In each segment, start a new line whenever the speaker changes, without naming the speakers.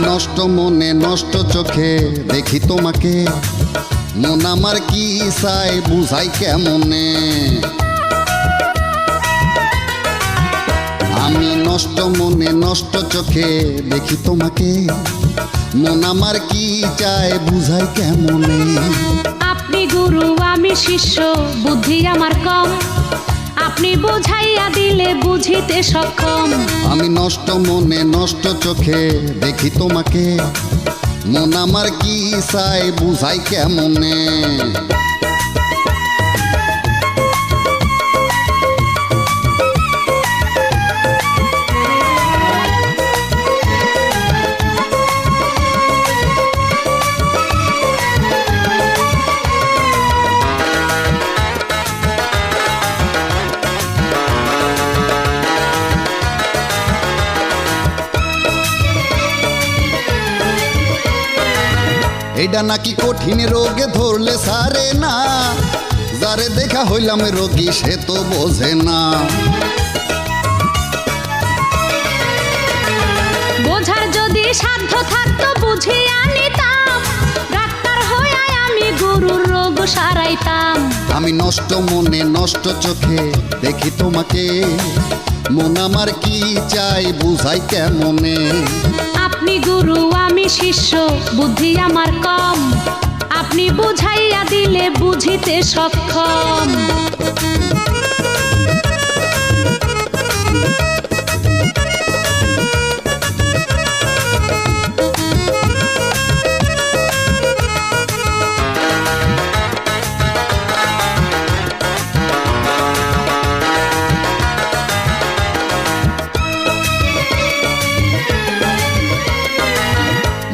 নষ্ট মনে নষ্ট চোখে দেখি তোমাকে, মন আমার কি চাই বুঝাই কেমনে। আমি নষ্ট মনে নষ্ট চোখে দেখি তোমাকে, মন আমার কি চায় বুঝাই কেমনে।
আপনি গুরু আমি শিষ্য, বুদ্ধি আমার কম, আপনি বুঝাইয়া দিলে বুঝিতে সক্ষম।
আমি নষ্ট মনে নষ্ট চোখে দেখি তোমাকে, মন আমার কি চাই বুঝাই কেমনে। এইটা নাকি কঠিন রোগে ধরলে সারে না, যারে দেখা হইলাম রোগী সে তো বোঝে না।
বোঝার যদি সাধ্য থাকতো বুঝিয়া নিতাম, ডাক্তার হইয়া আমি গুরুর রোগ সারাইতাম।
আমি নষ্ট মনে নষ্ট চোখে দেখি তোমাকে, মন আমার কি চাই বুঝাই কেমনে।
আপনি গুরু আমি শিষ্য, বুদ্ধি আমার কম, আপনি বুঝাইয়া দিলে বুঝিতে সক্ষম।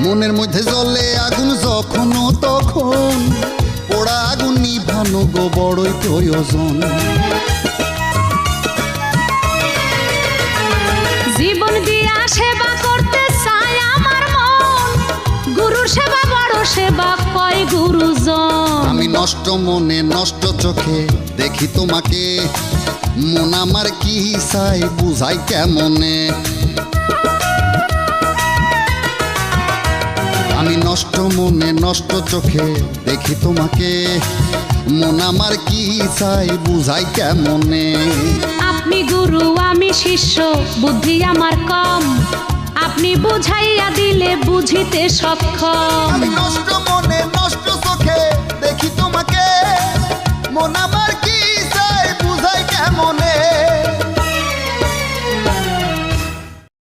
মনের মধ্যে জ্বলে আগুন যখন তখন, পোড়া আগুন নিভানো গো বড়ই প্রয়োজন।
জীবন দিয়া সেবা করতে চায় আমার মন, গুরুর সেবা বড় সেবা কয় গুরুজন।
আমি নষ্ট মনে নষ্ট চোখে দেখি তোমাকে, মন আমার কি চাই বুঝাই কেমনে। আমি নষ্ট মনে নষ্ট চোখে দেখি তোমাকে, মন আমার কি চাই বুঝাই কেমনে।
আপনি গুরু আমি শিষ্য, বুদ্ধি আমার কম, আপনি বুঝাইয়া দিলে বুঝিতে সক্ষম।
আমি নষ্ট মনে নষ্ট চোখে দেখি তোমাকে,